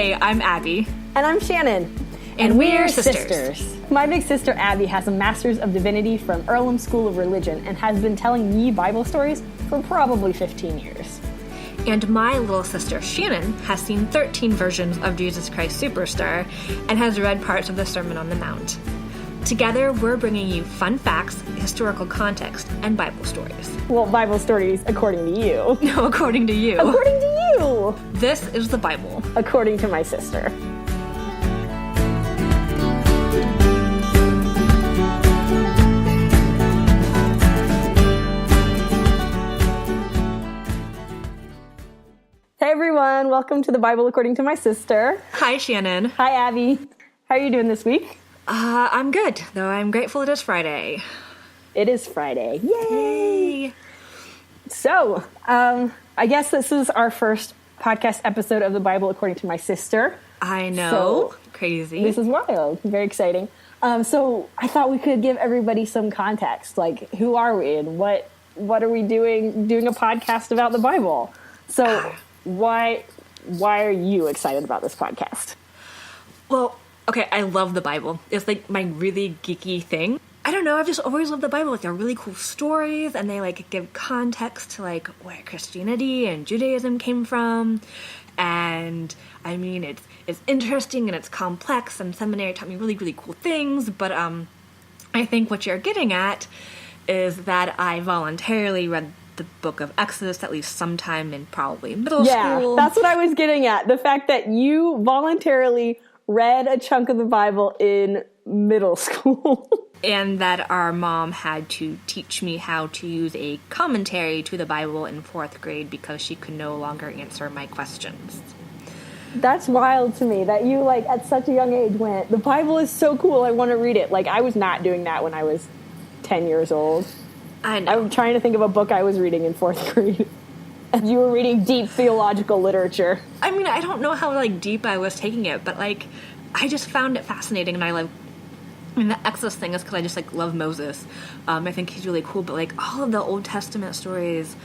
Hey, I'm Abbey. And I'm Shannon. And we're sisters. My big sister Abbey has a Master's of Divinity from Earlham School of Religion and has been telling me Bible stories for probably 15 years. And my little sister Shannon has seen 13 versions of Jesus Christ Superstar and has read parts of the Sermon on the Mount. Together, we're bringing you fun facts, historical context, and Bible stories. Well, Bible stories according to you. No, according to you. According to you! This is the Bible. According to my sister. Hey everyone, welcome to the Bible according to my sister. Hi, Shannon. Hi, Abbey. How are you doing this week? I'm good, though I'm grateful it is Friday. It is Friday. Yay! So, I guess this is our first podcast episode of the Bible according to my sister. I know. So, crazy. This is wild. Very exciting. So I thought we could give everybody some context. Like, who are we and what are we doing a podcast about the Bible? So why are you excited about this podcast? Well, okay, I love the Bible. It's like my really geeky thing. I don't know, I've just always loved the Bible. Like, they're really cool stories, and they like give context to like where Christianity and Judaism came from. And I mean, it's interesting and it's complex, and seminary taught me really, really cool things. But I think what you're getting at is that I voluntarily read the book of Exodus at least sometime in probably middle school. Yeah, that's what I was getting at. The fact that you voluntarily read a chunk of the Bible in middle school. And that our mom had to teach me how to use a commentary to the Bible in 4th grade because she could no longer answer my questions. That's wild to me that you, like, at such a young age went, the Bible is so cool, I want to read it. Like, I was not doing that when I was 10 years old. I know. I'm trying to think of a book I was reading in 4th grade. And you were reading deep theological literature. I mean, I don't know how, like, deep I was taking it, but, like, I just found it fascinating, and the Exodus thing is because I just, like, love Moses. I think he's really cool, but, like, all of the Old Testament stories,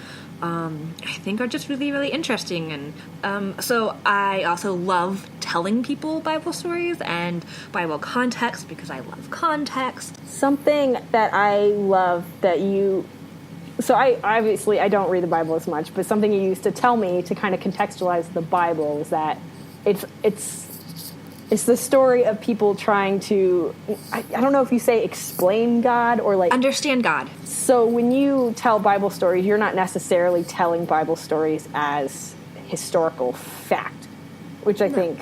I think are just really, really interesting. And so I also love telling people Bible stories and Bible context because I love context. Something that I love that you... So I don't read the Bible as much, but something you used to tell me to kind of contextualize the Bible is that it's the story of people trying to, I don't know if you say explain God or like... Understand God. So when you tell Bible stories, you're not necessarily telling Bible stories as historical fact, which I think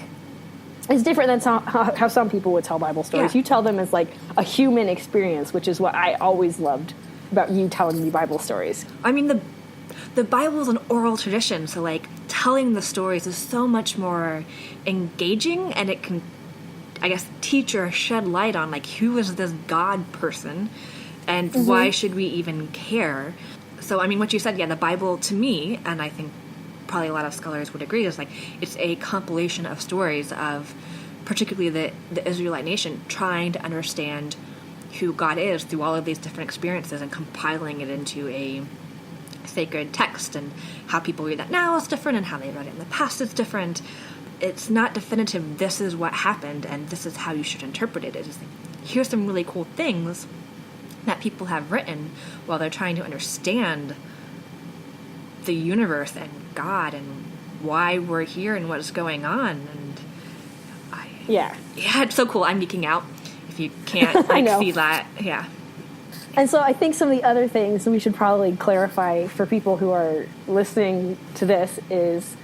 is different than how some people would tell Bible stories. Yeah. You tell them as like a human experience, which is what I always loved about you telling me Bible stories. I mean, the Bible is an oral tradition, so, like, telling the stories is so much more engaging, and it can, I guess, teach or shed light on, like, who is this God person, and why should we even care? So, I mean, what you said, yeah, the Bible, to me, and I think probably a lot of scholars would agree, is, like, it's a compilation of stories of, particularly the Israelite nation, trying to understand who God is through all of these different experiences and compiling it into a sacred text, and how people read that now is different and how they read it in the past is different. It's not definitive, this is what happened and this is how you should interpret it. It's just like, here's some really cool things that people have written while they're trying to understand the universe and God and why we're here and what's going on. And yeah, it's so cool. I'm geeking out. If you can't see that, yeah. And so I think some of the other things we should probably clarify for people who are listening to this is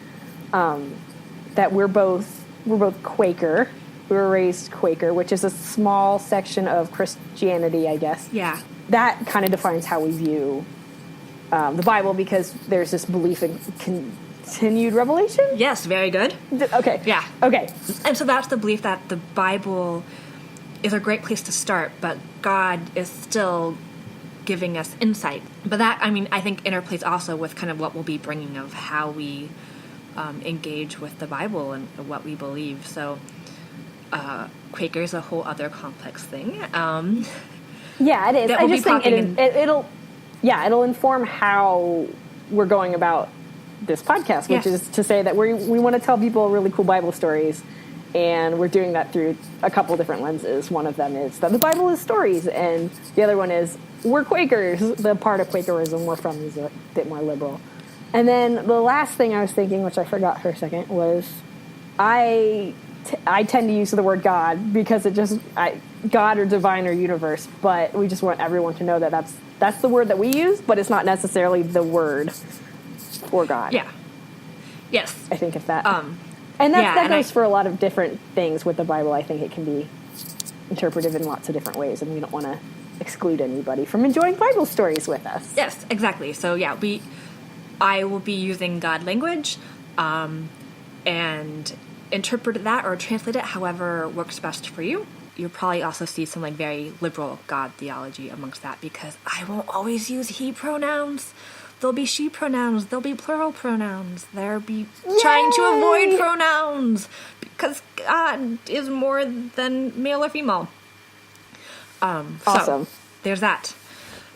that we're both Quaker. We were raised Quaker, which is a small section of Christianity, I guess. Yeah. That kind of defines how we view the Bible, because there's this belief in continued revelation? Yes, very good. Okay. Yeah. Okay. And so that's the belief that the Bible is a great place to start, but God is still giving us insight. But that, I mean, I think interplays also with kind of what we'll be bringing of how we engage with the Bible and what we believe. So Quaker is a whole other complex thing. Yeah, it is. I just think it'll inform how we're going about this podcast, which Yes. is to say that we want to tell people really cool Bible stories, and we're doing that through a couple different lenses. One of them is that the Bible is stories, and the other one is we're Quakers. The part of Quakerism we're from is a bit more liberal. And then the last thing I was thinking, which I forgot for a second, was I tend to use the word God because God or divine or universe, but we just want everyone to know that that's the word that we use, but it's not necessarily the word for God. Yeah. Yes. I think it's that. And that goes for a lot of different things with the Bible. I think it can be interpreted in lots of different ways, and we don't want to exclude anybody from enjoying Bible stories with us. Yes, exactly. So yeah, I will be using God language, and interpret that or translate it however works best for you. You'll probably also see some like very liberal God theology amongst that, because I won't always use he pronouns. There'll be she pronouns. There'll be plural pronouns. There'll be trying to avoid pronouns because God is more than male or female. Awesome. So, there's that.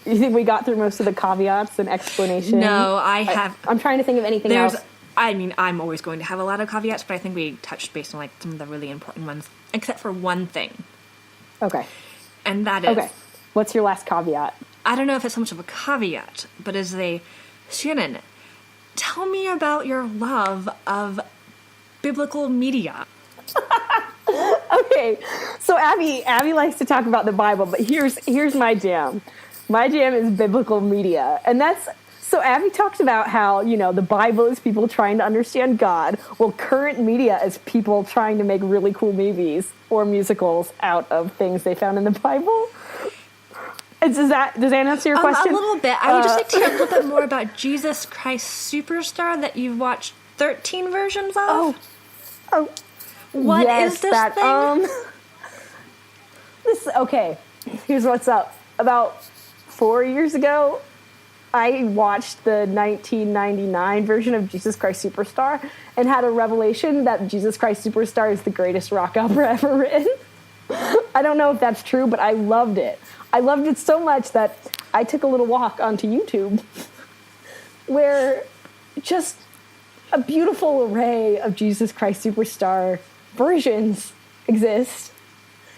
You think we got through most of the caveats and explanation? No, I'm trying to think of anything else. I mean, I'm always going to have a lot of caveats, but I think we touched base on like some of the really important ones, except for one thing. Okay. And that is... Okay. What's your last caveat? I don't know if it's so much of a caveat, but is Shannon, tell me about your love of biblical media. Okay. So Abbey likes to talk about the Bible, but here's my jam. My jam is biblical media. And so Abbey talks about how, the Bible is people trying to understand God. Well, current media is people trying to make really cool movies or musicals out of things they found in the Bible. Does that answer your question? A little bit. I would just like to hear a little bit more about Jesus Christ Superstar that you've watched 13 versions of. Oh. What is this thing? Okay, here's what's up. About 4 years ago, I watched the 1999 version of Jesus Christ Superstar and had a revelation that Jesus Christ Superstar is the greatest rock opera ever written. I don't know if that's true, but I loved it. I loved it so much that I took a little walk onto YouTube where just a beautiful array of Jesus Christ Superstar versions exist,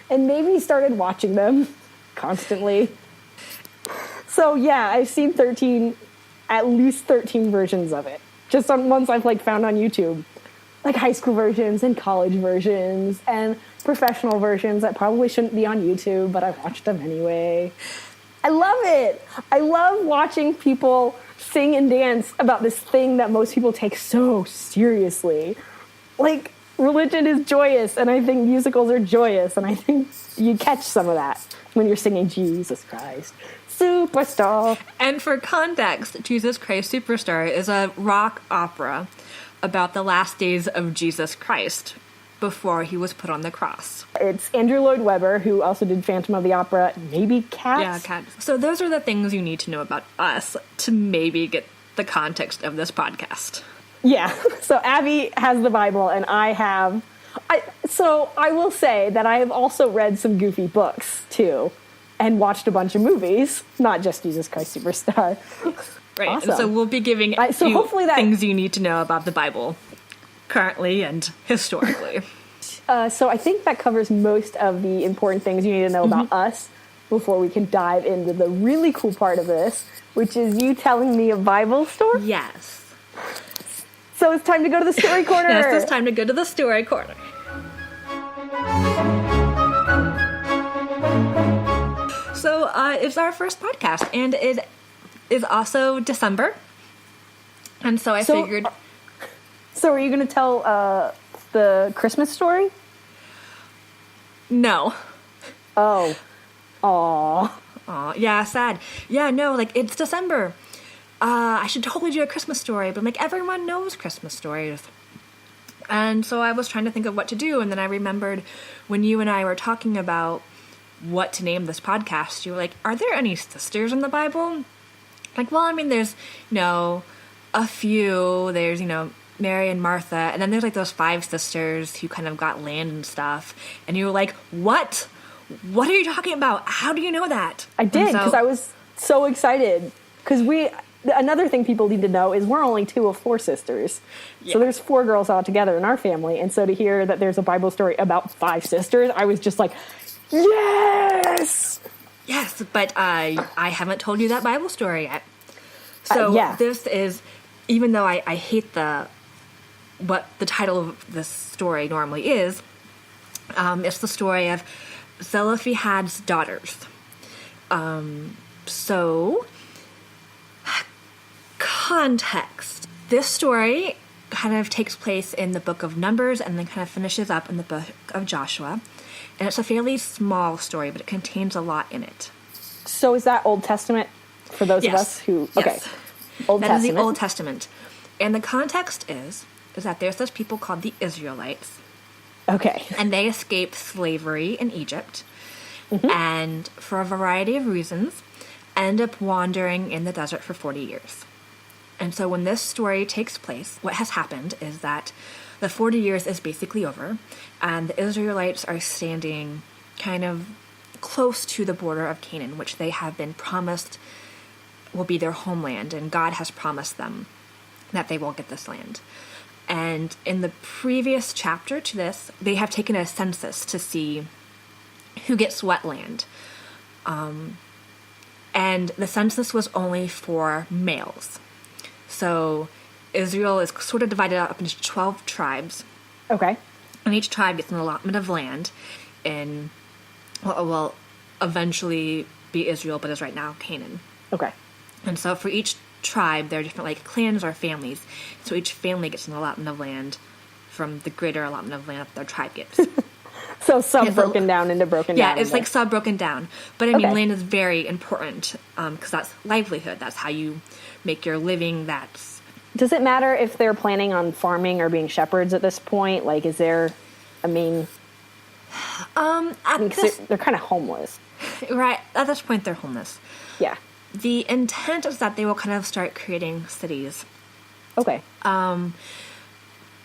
and maybe started watching them constantly. So yeah, I've seen at least 13 versions of it. Just on ones I've found on YouTube. Like high school versions and college versions and professional versions that probably shouldn't be on YouTube, but I've watched them anyway. I love it. I love watching people sing and dance about this thing that most people take so seriously. Religion is joyous, and I think musicals are joyous, and I think you catch some of that when you're singing Jesus Christ Superstar. And for context, Jesus Christ Superstar is a rock opera about the last days of Jesus Christ before he was put on the cross. It's Andrew Lloyd Webber, who also did Phantom of the Opera, maybe Cats? Yeah, Cats. So those are the things you need to know about us to maybe get the context of this podcast. Yeah, so Abbey has the Bible, and so I will say that I have also read some goofy books, too, and watched a bunch of movies, not just Jesus Christ Superstar. Right, Awesome. And so we'll be giving you things you need to know about the Bible, currently and historically. So I think that covers most of the important things you need to know about us before we can dive into the really cool part of this, which is you telling me a Bible story. Yes. So it's time to go to the story corner. Yes, it's time to go to the story corner. So it's our first podcast, and it is also December. And so I figured... So are you going to tell the Christmas story? No. Oh. Aw, yeah, sad. Yeah, no, it's December. I should totally do a Christmas story, but everyone knows Christmas stories. And so I was trying to think of what to do, and then I remembered when you and I were talking about what to name this podcast, you were like, are there any sisters in the Bible? There's, a few. There's, Mary and Martha, and then there's those 5 sisters who kind of got land and stuff. And you were like, what? What are you talking about? How do you know that? I did, because I was so excited. Because another thing people need to know is we're only 2 of 4 sisters. Yeah. So there's 4 girls all together in our family. And so to hear that there's a Bible story about 5 sisters, I was just like, yes! Yes, but I haven't told you that Bible story yet. So this is, even though I hate what the title of this story normally is, it's the story of Zelophehad's daughters. So, context. This story kind of takes place in the book of Numbers and then kind of finishes up in the book of Joshua. And it's a fairly small story, but it contains a lot in it. So is that Old Testament for those of us who... Okay. Yes. Old That Testament. is the Old Testament. And the context is that there's this people called the Israelites. Okay. And they escaped slavery in Egypt. And for a variety of reasons, end up wandering in the desert for 40 years. And so when this story takes place, what has happened is that the 40 years is basically over, and the Israelites are standing kind of close to the border of Canaan, which they have been promised will be their homeland, and God has promised them that they will get this land. And in the previous chapter to this, they have taken a census to see who gets what land. And the census was only for males. So Israel is sort of divided up into 12 tribes. Okay. And each tribe gets an allotment of land in what will eventually be Israel, but is right now Canaan. Okay. And so for each tribe, there are different like clans or families. So each family gets an allotment of land from the greater allotment of land that their tribe gets. So broken down into broken down. Yeah, it's like sub broken down. But I mean, Okay. land is very important because that's livelihood. That's how you make your living. That's Does it matter if they're planning on farming or being shepherds at this point? Like, is there, I mean, they're kind of homeless. right at this point they're homeless. Yeah. The intent is that they will kind of start creating cities. Okay.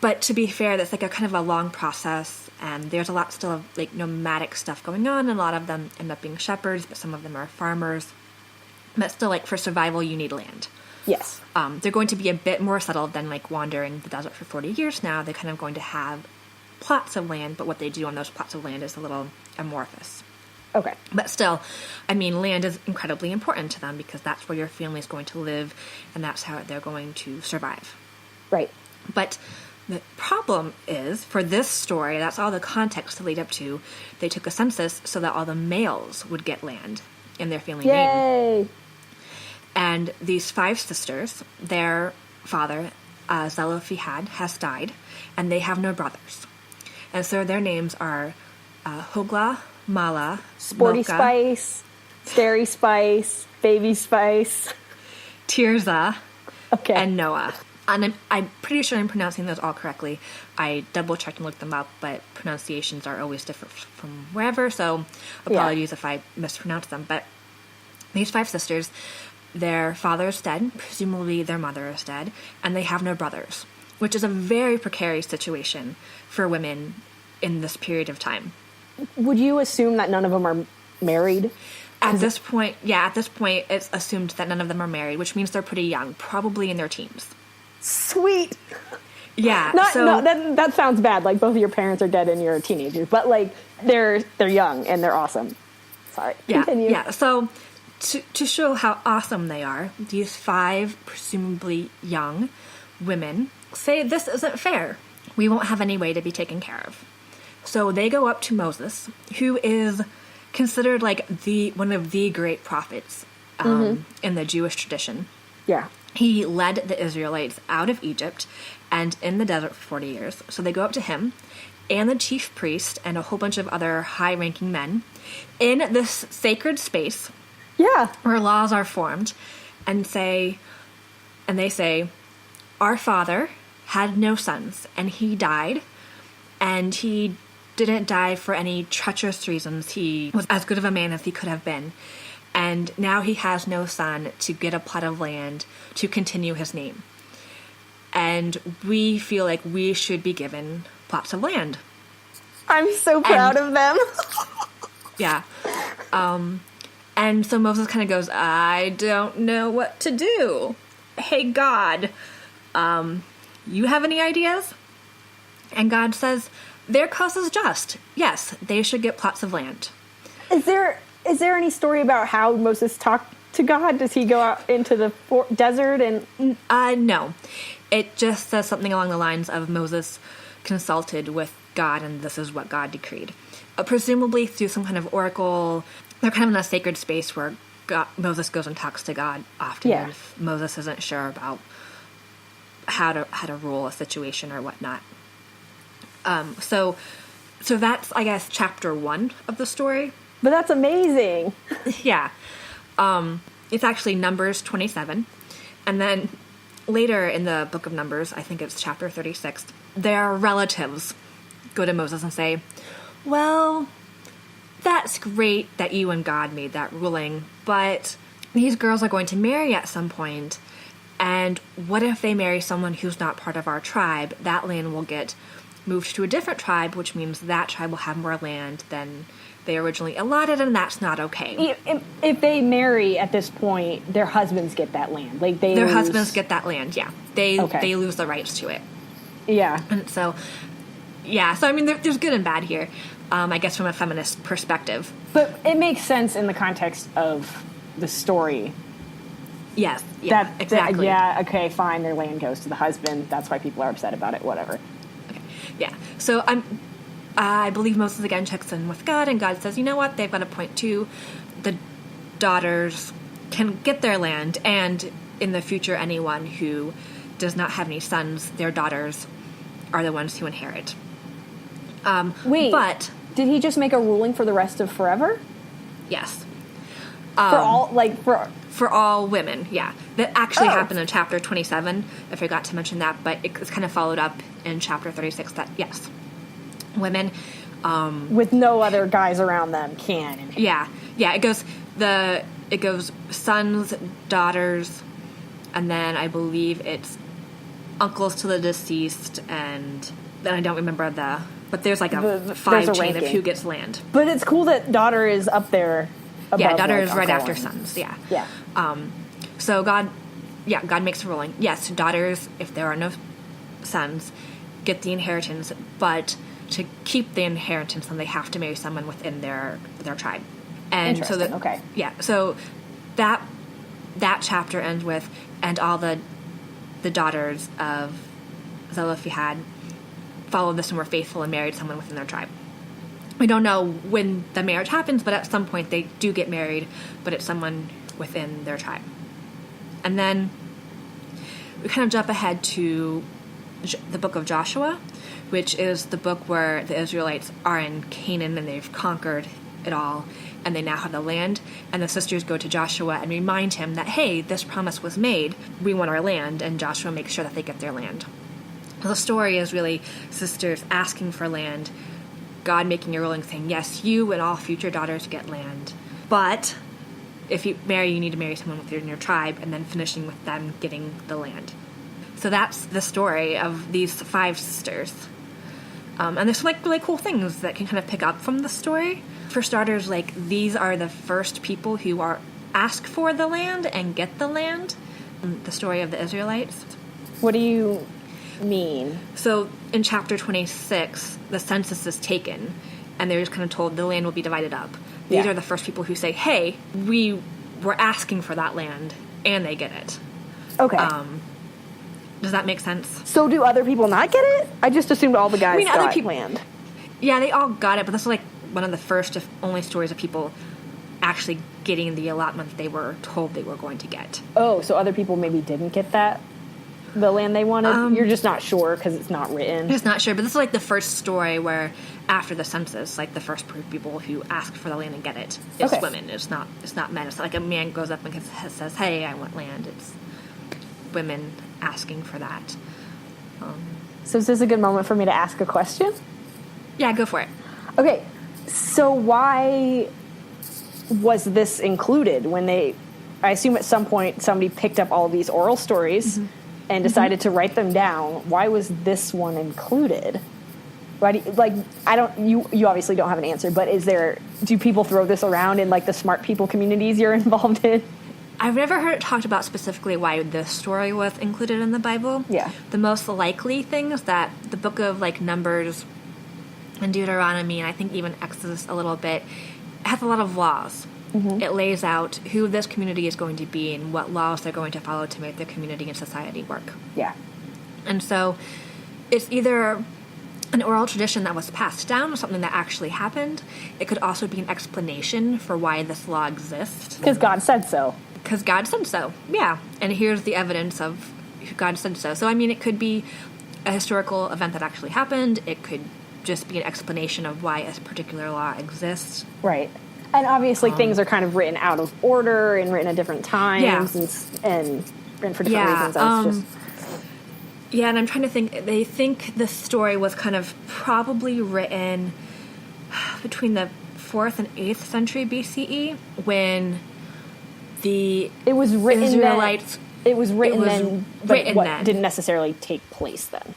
But to be fair, that's like a kind of a long process, and there's a lot still of like nomadic stuff going on, and a lot of them end up being shepherds, but some of them are farmers. But still, like for survival, you need land. Yes. They're going to be a bit more settled than like wandering the desert for 40 years now. They're kind of going to have plots of land, but what they do on those plots of land is a little amorphous. Okay. But still, I mean, land is incredibly important to them because that's where your family is going to live, and that's how they're going to survive. Right. But the problem is, for this story, that's all the context to lead up to, they took a census so that all the males would get land in their family name. Yay! And these 5 sisters, their father, Zelophehad, has died, and they have no brothers. And so their names are Hogla, Mala, Sporty Milcah, Spice, Starry Spice, Baby Spice. Tirzah, Okay. and Noah. And I'm pretty sure I'm pronouncing those all correctly. I double-checked and looked them up, but pronunciations are always different from wherever, so apologies if I mispronounce them. But these 5 sisters, their father is dead, presumably their mother is dead, and they have no brothers, which is a very precarious situation for women in this period of time. Would you assume that none of them are married? At this point, it's assumed that none of them are married, which means they're pretty young, probably in their teens. Sweet. Yeah. That sounds bad. Like both of your parents are dead and you're a teenager, but like they're young and they're awesome. Sorry. Yeah. Continue. Yeah. So to show how awesome they are, these 5 presumably young women say this isn't fair. We won't have any way to be taken care of. So they go up to Moses, who is considered like one of the great prophets in the Jewish tradition. Yeah. He led the Israelites out of Egypt and in the desert for 40 years. So they go up to him and the chief priest and a whole bunch of other high-ranking men in this sacred space Yeah. where laws are formed and they say, our father had no sons and he died, and he didn't die for any treacherous reasons. He was as good of a man as he could have been. And now he has no son to get a plot of land to continue his name. And we feel like we should be given plots of land. I'm so proud of them. Yeah. And so Moses kind of goes, I don't know what to do. hey, God, you have any ideas? And God says, their cause is just. Yes, they should get plots of land. Is there any story about how Moses talked to God? Does he go out into the desert and... No. It just says something along the lines of Moses consulted with God, and this is what God decreed. Presumably through some kind of oracle. They're kind of in a sacred space where Moses goes and talks to God often. Yeah. If Moses isn't sure about how to rule a situation or whatnot. So that's, I guess, chapter 1 of the story. But that's amazing. Yeah. It's actually Numbers 27. And then later in the book of Numbers, I think it's chapter 36, their relatives go to Moses and say, well, that's great that you and God made that ruling, but these girls are going to marry at some point, and what if they marry someone who's not part of our tribe? That land will get moved to a different tribe, which means that tribe will have more land than they originally allotted, and that's not okay. If they marry at this point, their husbands get that land. Like their husbands get that land. Yeah, they lose the rights to it. Yeah, and so I mean, there's good and bad here. I guess from a feminist perspective, but it makes sense in the context of the story. Yes. Yeah. Exactly. Okay. Fine. Their land goes to the husband. That's why people are upset about it. Whatever. Okay. Yeah. So I believe Moses again checks in with God, and God says, you know what? They've got a point too. The daughters can get their land, and in the future, anyone who does not have any sons, their daughters are the ones who inherit. But did he just make a ruling for the rest of forever? Yes. For all women, yeah. That actually happened in chapter 27. I forgot to mention that, but it's kind of followed up in chapter 36 that, yes, women... with no other guys around them can. Yeah. It goes sons, daughters, and then I believe it's uncles to the deceased, and then I don't remember but there's like a five chain of who gets land. But it's cool that daughter is up there. Yeah, daughter is right after sons. Yeah. Yeah. So God makes a ruling. Yes, daughters, if there are no sons, get the inheritance, but to keep the inheritance, then they have to marry someone within their tribe. And so okay. Yeah. So that chapter ends with, and all the daughters of Zelophehad followed this and were faithful and married someone within their tribe. We don't know when the marriage happens, but at some point they do get married, but it's someone within their tribe. And then we kind of jump ahead to the book of Joshua, which is the book where the Israelites are in Canaan and they've conquered it all, and they now have the land. And the sisters go to Joshua and remind him that, hey, this promise was made. We want our land. And Joshua makes sure that they get their land. The story is really sisters asking for land, God making a ruling saying, yes, you and all future daughters get land. But if you marry, you need to marry someone within your tribe, and then finishing with them getting the land. So that's the story of these 5 sisters. And there's some really cool things that can kind of pick up from the story. For starters, these are the first people who are asked for the land and get the land. The story of the Israelites. What do you mean? So in chapter 26, the census is taken, and they're just kind of told the land will be divided up. These are the first people who say, hey, we were asking for that land, and they get it. Okay. Does that make sense? So do other people not get it? I just assumed all the guys got land. Yeah, they all got it, but this is one of the first, if only, stories of people actually getting the allotment they were told they were going to get. Oh, so other people maybe didn't get the land they wanted? You're just not sure because it's not written? Just not sure, but this is the first story where after the census, the first people who ask for the land and get it is women. It's not men. It's not like a man goes up and says, hey, I want land. It's women asking for that. So is this a good moment for me to ask a question? Yeah, go for it. Okay, so why was this included when I assume at some point somebody picked up all of these oral stories and decided to write them down. Why was this one included? Why you obviously don't have an answer, but do people throw this around in the smart people communities you're involved in? I've never heard it talked about specifically why this story was included in the Bible. Yeah. The most likely thing is that the book of, like, Numbers and Deuteronomy, and I think even Exodus a little bit, has a lot of laws. Mm-hmm. It lays out who this community is going to be and what laws they're going to follow to make their community and society work. Yeah. And so it's either an oral tradition that was passed down, something that actually happened. It could also be an explanation for why this law exists. Because God said so. Because God said so, yeah. And here's the evidence of God said so. So, I mean, it could be a historical event that actually happened. It could just be an explanation of why a particular law exists. Right. And obviously things are kind of written out of order and written at different times and written for different reasons. Yeah, and I'm trying to think. They think the story was kind of probably written between the 4th and 8th century BCE when the Israelites... It was written then, but then. Didn't necessarily take place then.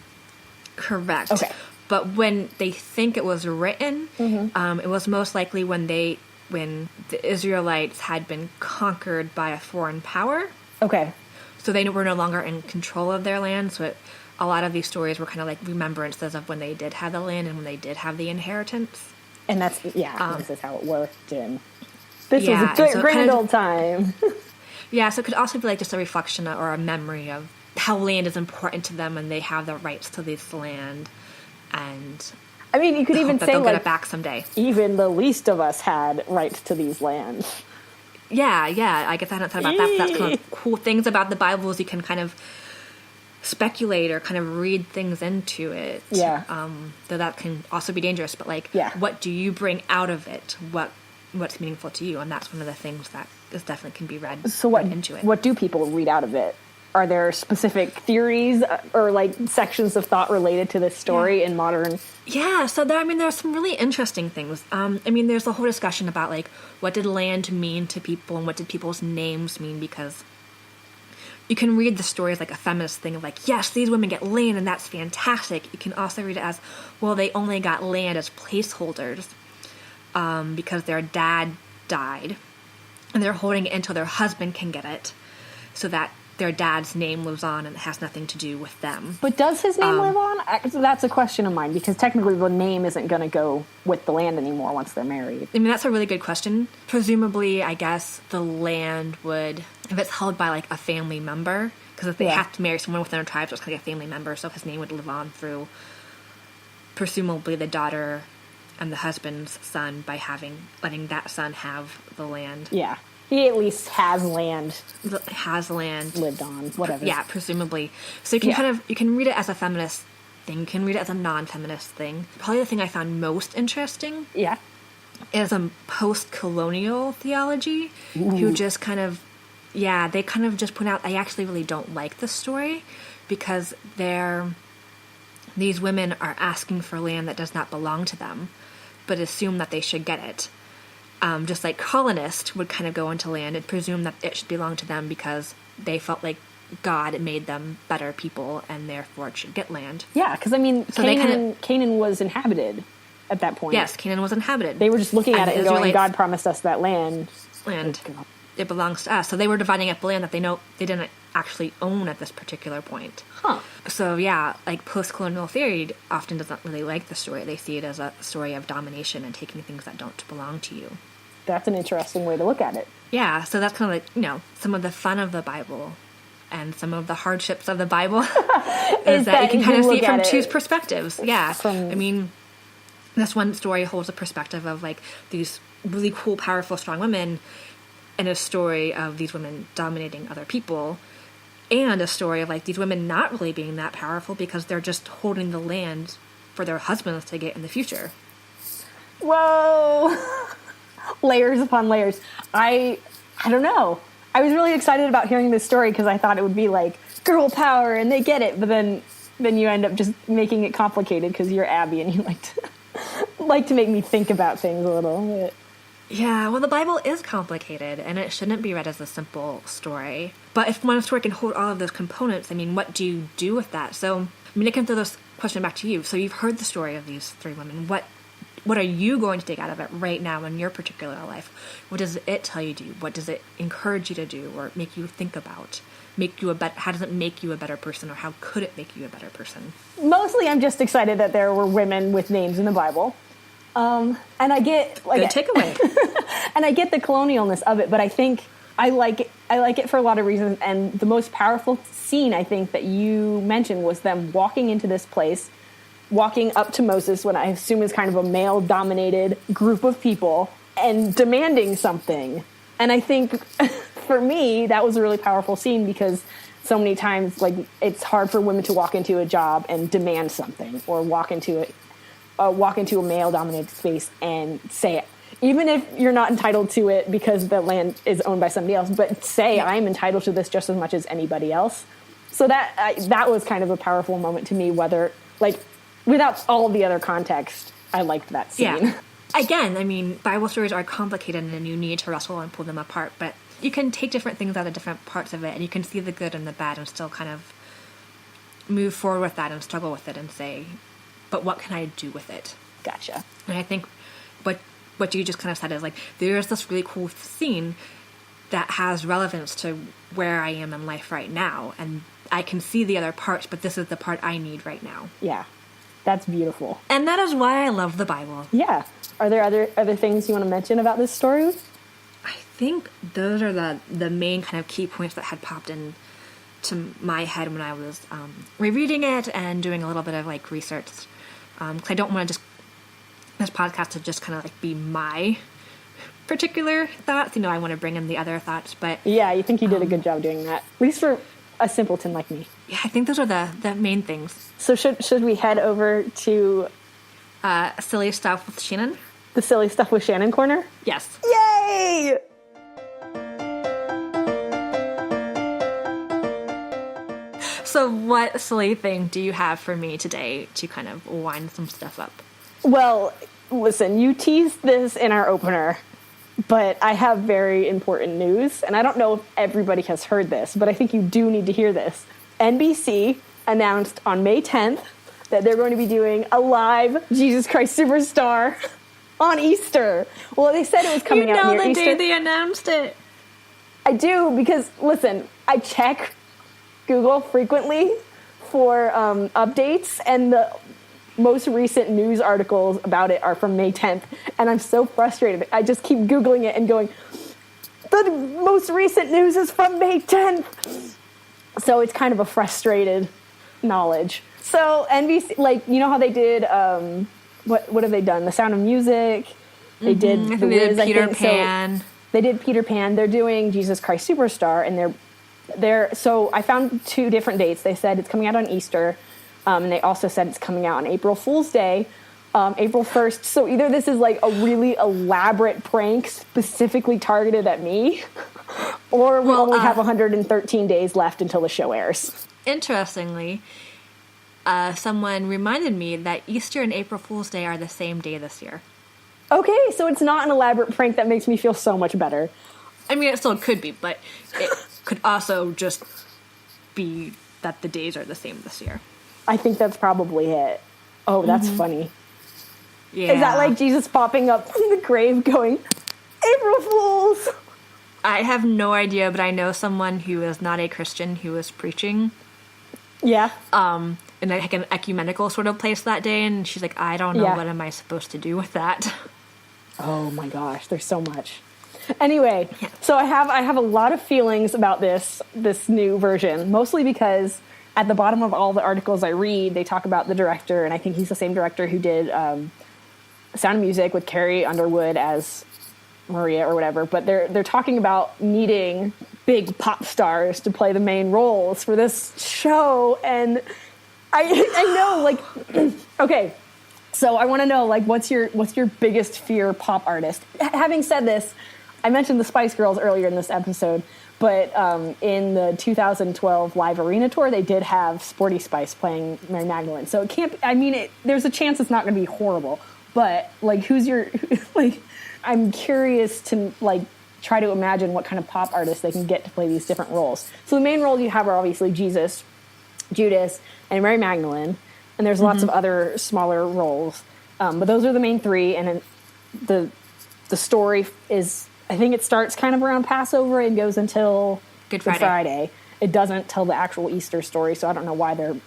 Correct. Okay. But when they think it was written, it was most likely when the Israelites had been conquered by a foreign power. Okay. So they were no longer in control of their land. So a lot of these stories were kind of like remembrances of when they did have the land and when they did have the inheritance. And that's, this is how it worked. And this was a grand old time. Yeah, so it could also be like just a reflection or a memory of how land is important to them and they have the rights to this land. And I mean, you could even say, they'll like, get it back someday. Even the least of us had rights to these lands. Yeah. I guess I hadn't thought about that. That's kind of cool things about the Bible is you can kind of speculate or kind of read things into it. Yeah. Though that can also be dangerous. But, like, what do you bring out of it? What's meaningful to you? And that's one of the things that is definitely can be read into it. What do people read out of it? Are there specific theories or, like, sections of thought related to this story in modern... Yeah, so there's some really interesting things. There's a whole discussion about, like, what did land mean to people and what did people's names mean, because you can read the story as, like, a feminist thing of, like, yes, these women get land and that's fantastic. You can also read it as, well, they only got land as placeholders because their dad died and they're holding it until their husband can get it so that their dad's name lives on and it has nothing to do with them. But does his name live on? That's a question of mine, because technically the name isn't going to go with the land anymore once they're married. I mean, that's a really good question. Presumably, I guess the land would, if it's held by, like, a family member, because if they have to marry someone within their tribe, so it's kind of like a family member, so his name would live on through, presumably, the daughter and the husband's son by letting that son have the land. Yeah. He at least has land. Lived on, whatever. Yeah, presumably. So you can you can read it as a feminist thing. You can read it as a non-feminist thing. Probably the thing I found most interesting is a post-colonial theology who just kind of, they kind of just point out, I actually really don't like this story because these women are asking for land that does not belong to them, but assume that they should get it. Just like colonists would kind of go into land and presume that it should belong to them because they felt like God made them better people and therefore it should get land. Yeah, because Canaan was inhabited at that point. Yes, Canaan was inhabited. They were just looking at it and going, God promised us that land. It belongs to us. So they were dividing up land that they didn't actually own at this particular point. Huh. So like post-colonial theory often doesn't really like the story. They see it as a story of domination and taking things that don't belong to you. That's an interesting way to look at it. Yeah, so that's kind of like, some of the fun of the Bible and some of the hardships of the Bible is that you can kind of see it from two perspectives. Yeah. This one story holds a perspective of, like, these really cool, powerful, strong women and a story of these women dominating other people and a story of, like, these women not really being that powerful because they're just holding the land for their husbands to get in the future. Whoa! Layers upon layers. I don't know. I was really excited about hearing this story because I thought it would be like girl power and they get it, but then you end up just making it complicated because you're Abbey and you like to make me think about things a little bit. Yeah, well, the Bible is complicated, and it shouldn't be read as a simple story. But if one story can hold all of those components, what do you do with that? So, I can throw this question back to you. So you've heard the story of these three women. What what are you going to take out of it right now in your particular life? What does it tell you to do? What does it encourage you to do or make you think about? How does it make you a better person, or how could it make you a better person? Mostly I'm just excited that there were women with names in the Bible. And I get good takeaway. And I get the colonialness of it, but I think I like it for a lot of reasons. And the most powerful scene I think that you mentioned was them walking into this place, walking up to Moses, what I assume is kind of a male-dominated group of people, and demanding something. And I think for me, that was a really powerful scene because so many times, like, it's hard for women to walk into a job and demand something, or walk into a male-dominated space and say it. Even if you're not entitled to it because the land is owned by somebody else, but say, I am entitled to this just as much as anybody else. So that was kind of a powerful moment to me, without all the other context, I liked that scene. Yeah. Again, I mean, Bible stories are complicated and you need to wrestle and pull them apart, but you can take different things out of different parts of it and you can see the good and the bad and still kind of move forward with that and struggle with it and say, but what can I do with it? Gotcha. And I think what you just kind of said is like, there's this really cool scene that has relevance to where I am in life right now. And I can see the other parts, but this is the part I need right now. Yeah. That's beautiful. And that is why I love the Bible. Yeah. Are there other things you want to mention about this story? I think those are the main kind of key points that had popped in to my head when I was rereading it and doing a little bit of like research. Because I don't want to just this podcast to just kind of like be my particular thoughts. I want to bring in the other thoughts, but yeah, you think you did a good job doing that, at least for a simpleton like me. Yeah, I think those are the main things. So should we head over to silly stuff with Shannon? The silly stuff with Shannon corner? Yes. Yay! So what silly thing do you have for me today to kind of wind some stuff up? Well, listen, you teased this in our opener, but I have very important news, and I don't know if everybody has heard this, but I think you do need to hear this. NBC announced on May 10th that they're going to be doing a live Jesus Christ Superstar on Easter. Well, they said it was coming out near Easter. You know the day they announced it. I do, because, listen, I check Google frequently for updates, and the most recent news articles about it are from May 10th, and I'm so frustrated. I just keep Googling it and going, the most recent news is from May 10th. So it's kind of a frustrated knowledge. So NBC, like, you know how they did, what have they done? The Sound of Music. They did The Wiz, I think. Peter Pan. So they did Peter Pan. They're doing Jesus Christ Superstar, and so I found 2 different dates. They said it's coming out on Easter. And they also said it's coming out on April Fool's Day, April 1st. So either this is like a really elaborate prank specifically targeted at me, or we only have 113 days left until the show airs. Interestingly, someone reminded me that Easter and April Fool's Day are the same day this year. Okay, so it's not an elaborate prank. That makes me feel so much better. I mean, it still could be, but it could also just be that the days are the same this year. I think that's probably it. Oh, that's funny. Yeah. Is that like Jesus popping up from the grave going, April Fools? I have no idea, but I know someone who is not a Christian who was preaching. Yeah. In like an ecumenical sort of place that day, and she's like, I don't know, what am I supposed to do with that? Oh my gosh, there's so much. Anyway, so I have a lot of feelings about this new version, mostly because at the bottom of all the articles I read, they talk about the director, and I think he's the same director who did Sound of Music with Carrie Underwood as Maria or whatever. But they're talking about needing big pop stars to play the main roles for this show, and I know, like, okay. So I want to know, like, what's your biggest fear pop artist? Having said this, I mentioned the Spice Girls earlier in this episode. But in the 2012 live arena tour, they did have Sporty Spice playing Mary Magdalene. So it can't. There's a chance it's not going to be horrible. But like, who's your like? I'm curious to like try to imagine what kind of pop artists they can get to play these different roles. So the main roles you have are obviously Jesus, Judas, and Mary Magdalene, and there's lots of other smaller roles. But those are the main three, and then the story is, I think it starts kind of around Passover and goes until Good Friday. It doesn't tell the actual Easter story, so I don't know why they're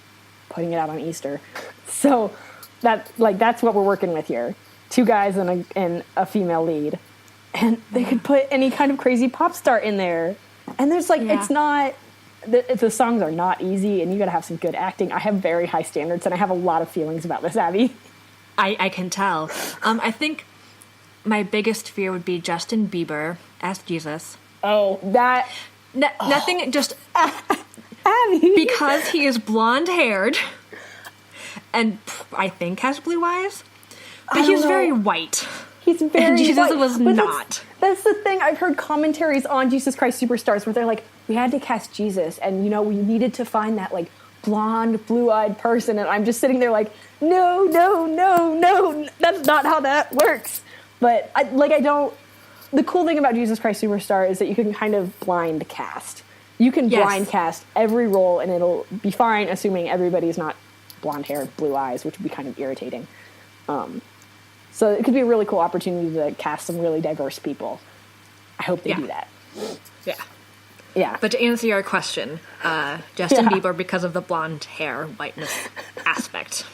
putting it out on Easter. So that's what we're working with here. 2 guys and a female lead. And they could put any kind of crazy pop star in there. And there's it's not, the songs are not easy, and you got to have some good acting. I have very high standards, and I have a lot of feelings about this, Abby. I can tell. I think my biggest fear would be Justin Bieber as Jesus. Oh, that... Nothing, just... Abby! Because he is blonde-haired, and I think has blue eyes, but he's very white. He's very and Jesus white, was not. That's the thing. I've heard commentaries on Jesus Christ Superstars where they're like, we had to cast Jesus, and, we needed to find that, blonde, blue-eyed person, and I'm just sitting there like, no, that's not how that works. But, I don't... The cool thing about Jesus Christ Superstar is that you can kind of blind cast. You can blind cast every role, and it'll be fine, assuming everybody's not blonde hair, blue eyes, which would be kind of irritating. So it could be a really cool opportunity to cast some really diverse people. I hope they do that. Yeah. But to answer your question, Justin Bieber because of the blonde hair whiteness aspect.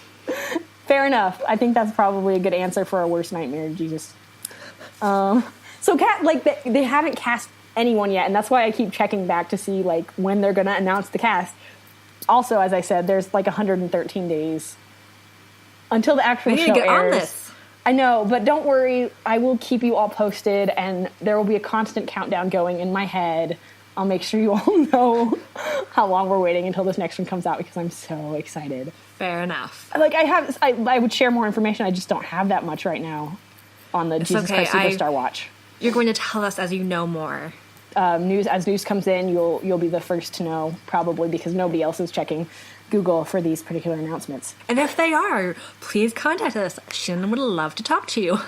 Fair enough. I think that's probably a good answer for our worst nightmare, Jesus. So they haven't cast anyone yet, and that's why I keep checking back to see when they're going to announce the cast. Also, as I said, there's 113 days until the actual show airs. We need to get on this. I know, but don't worry. I will keep you all posted, and there will be a constant countdown going in my head. I'll make sure you all know how long we're waiting until this next one comes out, because I'm so excited. Fair enough. I would share more information. I just don't have that much right now on the Jesus Christ Superstar watch. You're going to tell us as you know more. News comes in, you'll be the first to know, probably, because nobody else is checking Google for these particular announcements. And if they are, please contact us. Shannon would love to talk to you.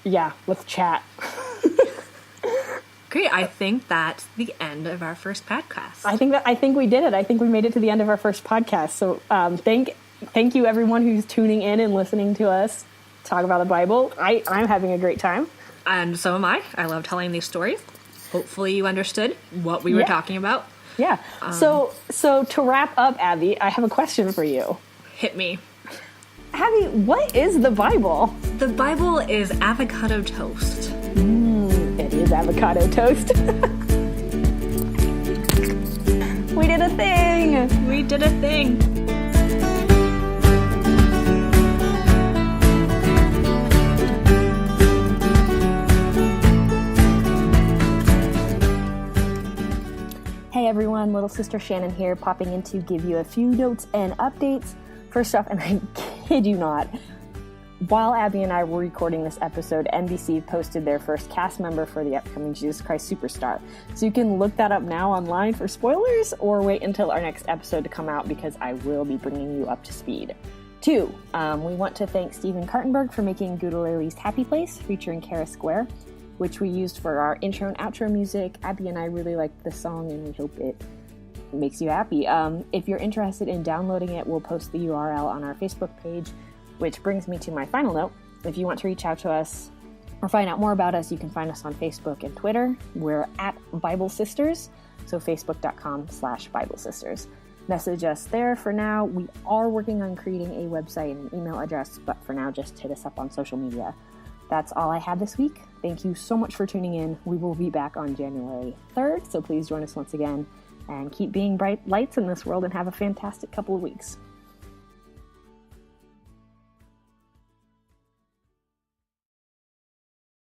Yeah, let's chat. Great. I think that's the end of our first podcast. I think we did it. I think we made it to the end of our first podcast. So thank you everyone who's tuning in and listening to us talk about the Bible. I'm having a great time. And so am I. I love telling these stories. Hopefully you understood what we were talking about. Yeah. So to wrap up, Abby, I have a question for you. Hit me. Abby, what is the Bible? The Bible is avocado toast. It is avocado toast. We did a thing. We did a thing. Hey everyone, little sister Shannon here, popping in to give you a few notes and updates. First off, and I kid you not, while Abby and I were recording this episode, NBC posted their first cast member for the upcoming Jesus Christ Superstar. So you can look that up now online for spoilers, or wait until our next episode to come out, because I will be bringing you up to speed. 2, we want to thank Stephen Kartenberg for making Goodalali's Happy Place, featuring Kara Square, which we used for our intro and outro music. Abby and I really liked the song, and we hope it makes you happy. If you're interested in downloading it, we'll post the URL on our Facebook page, which brings me to my final note. If you want to reach out to us or find out more about us, you can find us on Facebook and Twitter. We're at Bible Sisters, so facebook.com/Bible Sisters. Message us there for now. We are working on creating a website and an email address, but for now, just hit us up on social media. That's all I have this week. Thank you so much for tuning in. We will be back on January 3rd, so please join us once again, and keep being bright lights in this world, and have a fantastic couple of weeks.